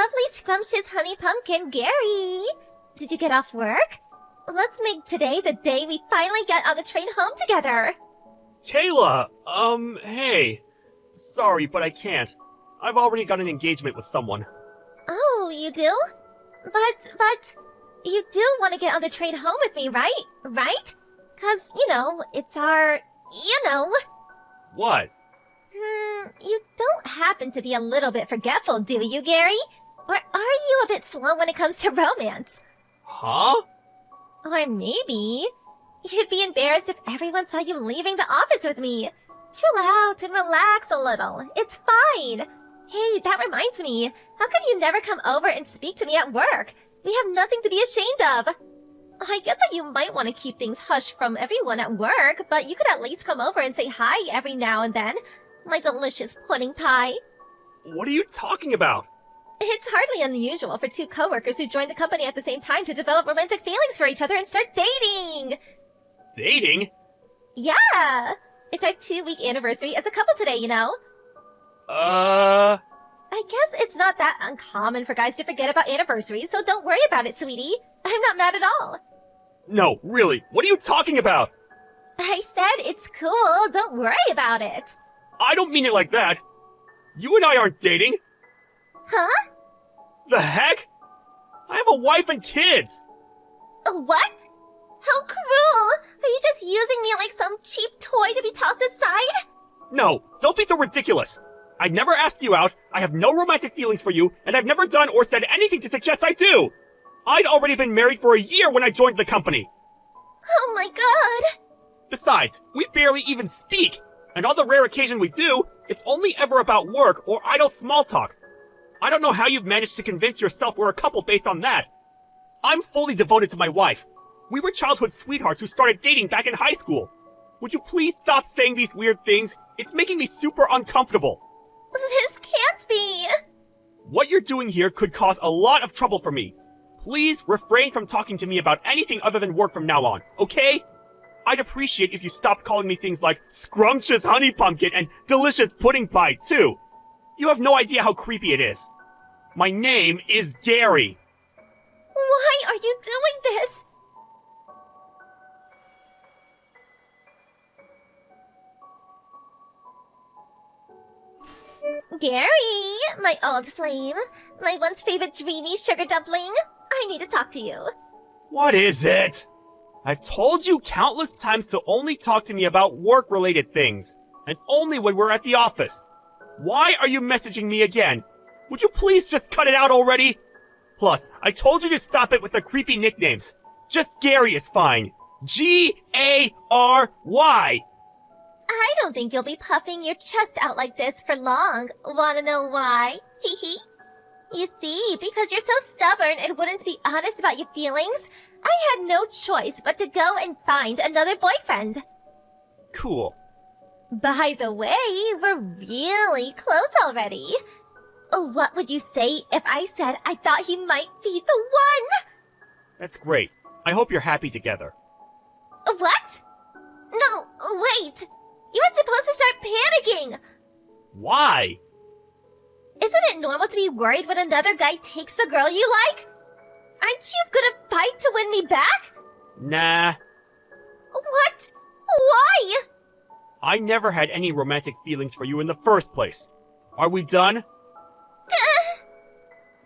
lovely scrumptious honey pumpkin, Gary. Did you get off work? Let's make today the day we finally get on the train home together. Kayla, hey. Sorry, but I can't. I've already got an engagement with someone. Oh, you do? But, you do want to get on the train home with me, right? Right? 'Cause, it's our, What? You don't happen to be a little bit forgetful, do you, Gary? Or are you a bit slow when it comes to romance? Huh? Or maybe you'd be embarrassed if everyone saw you leaving the office with me. Chill out and relax a little. It's fine. Hey, that reminds me. How come you never come over and speak to me at work? We have nothing to be ashamed of. I get that you might want to keep things hush from everyone at work, but you could at least come over and say hi every now and then. My delicious pudding pie. What are you talking about? It's hardly unusual for two coworkers who join the company at the same time to develop romantic feelings for each other and start dating. Dating? Yeah! It's our 2-week anniversary as a couple today, I guess it's not that uncommon for guys to forget about anniversaries, so don't worry about it, sweetie. I'm not mad at all. No, really, what are you talking about? I said it's cool, don't worry about it. I don't mean it like that. You and I aren't dating. Huh? The heck? I have a wife and kids. What? How cruel! Are you just using me like some cheap toy to be tossed aside? No, don't be so ridiculous. I never asked you out, I have no romantic feelings for you, and I've never done or said anything to suggest I do. I'd already been married for a year when I joined the company. Oh my god! Besides, we barely even speak, and on the rare occasion we do, it's only ever about work or idle small talk. I don't know how you've managed to convince yourself we're a couple based on that. I'm fully devoted to my wife. We were childhood sweethearts who started dating back in high school. Would you please stop saying these weird things? It's making me super uncomfortable. This can't be! What you're doing here could cause a lot of trouble for me. Please refrain from talking to me about anything other than work from now on, okay? I'd appreciate if you stopped calling me things like scrumptious honey pumpkin and delicious pudding pie, too. You have no idea how creepy it is. My name is Gary. Why are you doing this? Gary, my old flame, my once favorite dreamy sugar dumpling, I need to talk to you. What is it? I've told you countless times to only talk to me about work-related things, and only when we're at the office. Why are you messaging me again? Would you please just cut it out already? Plus, I told you to stop it with the creepy nicknames. Just Gary is fine. G-A-R-Y. I don't think you'll be puffing your chest out like this for long. Wanna know why? Hee hee. You see, because you're so stubborn and wouldn't be honest about your feelings, I had no choice but to go and find another boyfriend. Cool. By the way, we're really close already. What would you say if I said I thought he might be the one? That's great. I hope you're happy together. What? No, wait! You were supposed to start panicking! Why? Isn't it normal to be worried when another guy takes the girl you like? Aren't you gonna fight to win me back? Nah. What? Why? I never had any romantic feelings for you in the first place. Are we done?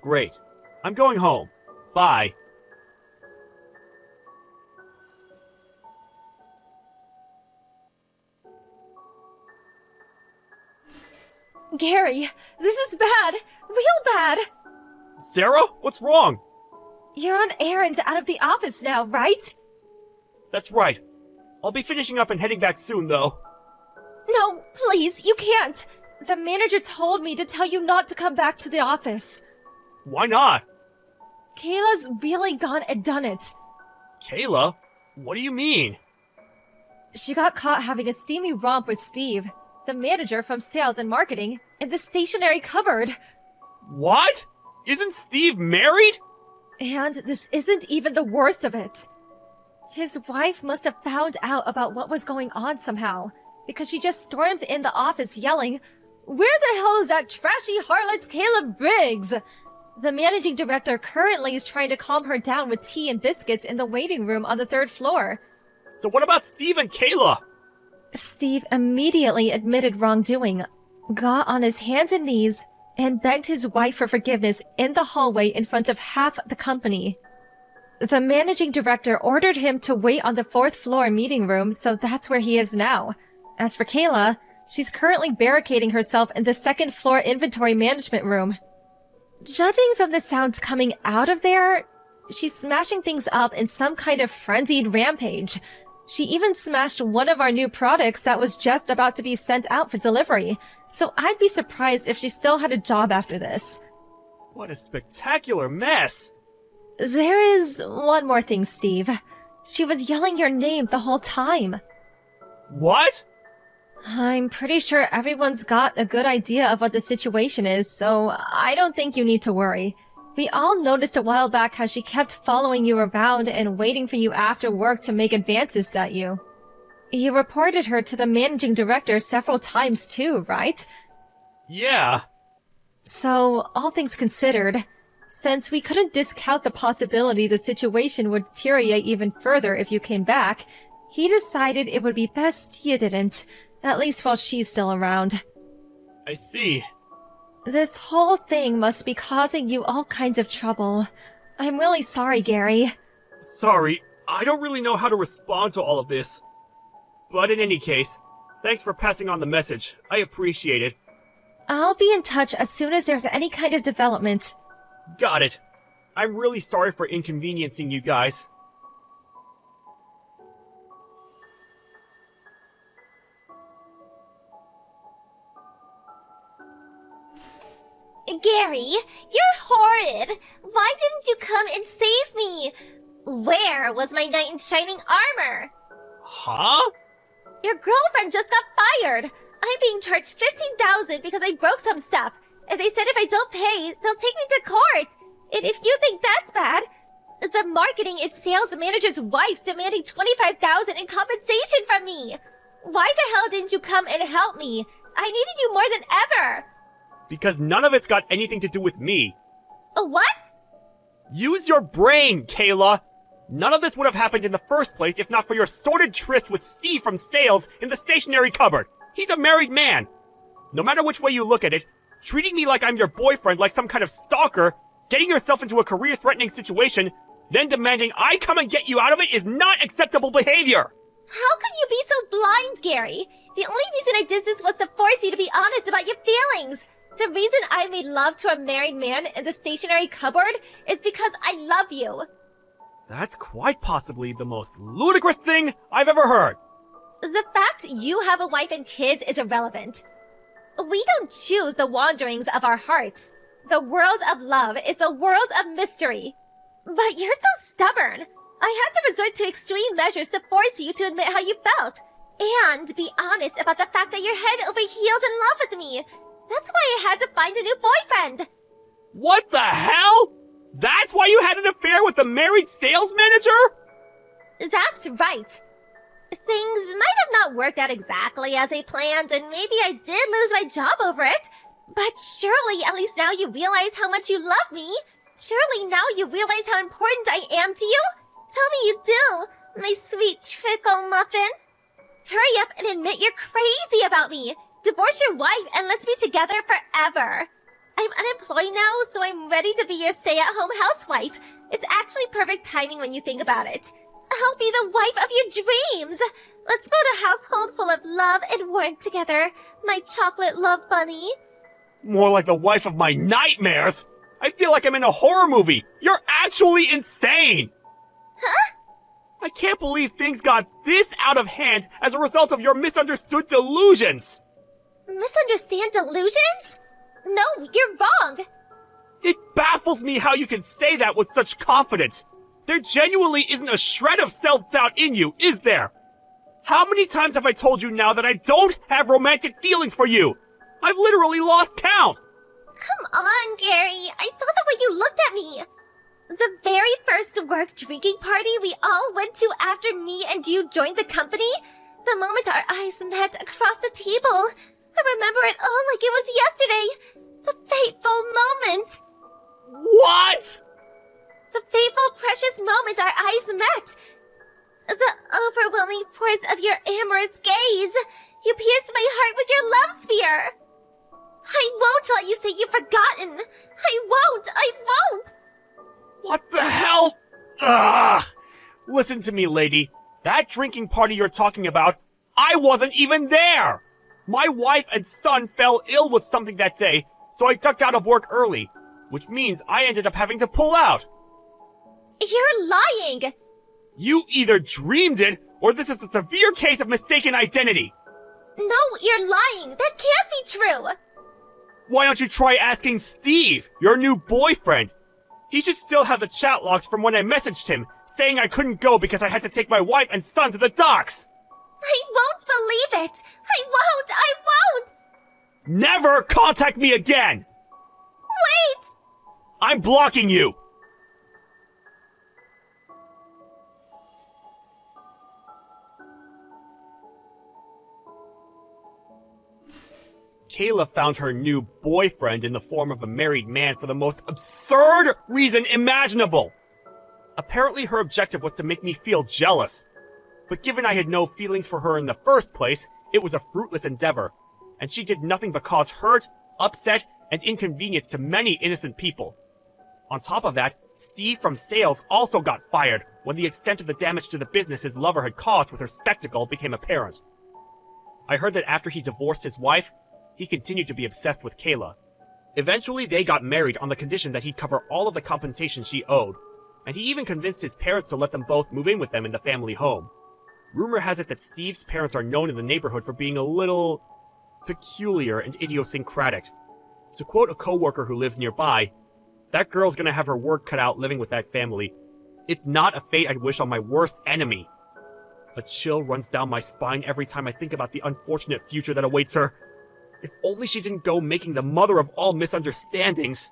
Great. I'm going home. Bye. Gary, this is bad. Real bad. Sarah, what's wrong? You're on errands out of the office now, right? That's right. I'll be finishing up and heading back soon, though. No, please, you can't. The manager told me to tell you not to come back to the office. Why not? Kayla's really gone and done it. Kayla? What do you mean? She got caught having a steamy romp with Steve, the manager from sales and marketing, in the stationery cupboard. What? Isn't Steve married? And this isn't even the worst of it. His wife must have found out about what was going on somehow, because she just stormed in the office yelling, "Where the hell is that trashy harlot Kayla Briggs?" The managing director currently is trying to calm her down with tea and biscuits in the waiting room on the 3rd floor. So what about Steve and Kayla? Steve immediately admitted wrongdoing, got on his hands and knees, and begged his wife for forgiveness in the hallway in front of half the company. The managing director ordered him to wait on the 4th floor meeting room, so that's where he is now. As for Kayla, she's currently barricading herself in the 2nd floor inventory management room. Judging from the sounds coming out of there, she's smashing things up in some kind of frenzied rampage. She even smashed one of our new products that was just about to be sent out for delivery, so I'd be surprised if she still had a job after this. What a spectacular mess! There is one more thing, Steve. She was yelling your name the whole time. What? I'm pretty sure everyone's got a good idea of what the situation is, so I don't think you need to worry. We all noticed a while back how she kept following you around and waiting for you after work to make advances at you. You reported her to the managing director several times too, right? Yeah. So, all things considered, since we couldn't discount the possibility the situation would deteriorate even further if you came back, he decided it would be best you didn't, at least while she's still around. I see. This whole thing must be causing you all kinds of trouble. I'm really sorry, Gary. Sorry, I don't really know how to respond to all of this. But in any case, thanks for passing on the message. I appreciate it. I'll be in touch as soon as there's any kind of development. Got it. I'm really sorry for inconveniencing you guys. Gary, you're horrid! Why didn't you come and save me? Where was my knight in shining armor? Huh? Your girlfriend just got fired! I'm being charged $15,000 because I broke some stuff, and they said if I don't pay, they'll take me to court! And if you think that's bad, the marketing and sales manager's wife's demanding $25,000 in compensation from me! Why the hell didn't you come and help me? I needed you more than ever! Because none of it's got anything to do with me. What? Use your brain, Kayla! None of this would have happened in the first place if not for your sordid tryst with Steve from sales in the stationery cupboard. He's a married man. No matter which way you look at it, treating me like I'm your boyfriend like some kind of stalker, getting yourself into a career-threatening situation, then demanding I come and get you out of it is not acceptable behavior! How could you be so blind, Gary? The only reason I did this was to force you to be honest about your feelings. The reason I made love to a married man in the stationery cupboard is because I love you. That's quite possibly the most ludicrous thing I've ever heard. The fact you have a wife and kids is irrelevant. We don't choose the wanderings of our hearts. The world of love is a world of mystery. But you're so stubborn. I had to resort to extreme measures to force you to admit how you felt. And be honest about the fact that you're head over heels in love with me. That's why I had to find a new boyfriend. What the hell? That's why you had an affair with the married sales manager? That's right. Things might have not worked out exactly as I planned, and maybe I did lose my job over it. But surely at least now you realize how much you love me. Surely now you realize how important I am to you. Tell me you do, my sweet trickle muffin. Hurry up and admit you're crazy about me. Divorce your wife and let's be together forever. I'm unemployed now, so I'm ready to be your stay-at-home housewife. It's actually perfect timing when you think about it. I'll be the wife of your dreams. Let's build a household full of love and warmth together, my chocolate love bunny. More like the wife of my nightmares. I feel like I'm in a horror movie. You're actually insane. Huh? I can't believe things got this out of hand as a result of your misunderstood delusions. Misunderstand delusions? No, you're wrong. It baffles me how you can say that with such confidence. There genuinely isn't a shred of self-doubt in you, is there? How many times have I told you now that I don't have romantic feelings for you? I've literally lost count. Come on, Gary. I saw the way you looked at me. The very first work drinking party we all went to after me and you joined the company, the moment our eyes met across the table, I remember it all like it was yesterday. The fateful moment. this moment our eyes met. The overwhelming force of your amorous gaze. You pierced my heart with your love sphere. I won't let you say you've forgotten. I won't. What the hell? Ugh! Listen to me, lady. That drinking party you're talking about, I wasn't even there! My wife and son fell ill with something that day, so I ducked out of work early, which means I ended up having to pull out. You're lying! You either dreamed it, or this is a severe case of mistaken identity. No, you're lying. That can't be true. Why don't you try asking Steve, your new boyfriend? He should still have the chat logs from when I messaged him, saying I couldn't go because I had to take my wife and son to the docks. I won't believe it. I won't. Never contact me again! Wait! I'm blocking you! Kayla found her new boyfriend in the form of a married man for the most absurd reason imaginable. Apparently her objective was to make me feel jealous. But given I had no feelings for her in the first place, it was a fruitless endeavor, and she did nothing but cause hurt, upset, and inconvenience to many innocent people. On top of that, Steve from sales also got fired when the extent of the damage to the business his lover had caused with her spectacle became apparent. I heard that after he divorced his wife, he continued to be obsessed with Kayla. Eventually, they got married on the condition that he'd cover all of the compensation she owed, and he even convinced his parents to let them both move in with them in the family home. Rumor has it that Steve's parents are known in the neighborhood for being a little peculiar and idiosyncratic. To quote a coworker who lives nearby, "That girl's gonna have her work cut out living with that family. It's not a fate I'd wish on my worst enemy." A chill runs down my spine every time I think about the unfortunate future that awaits her. If only she didn't go making the mother of all misunderstandings.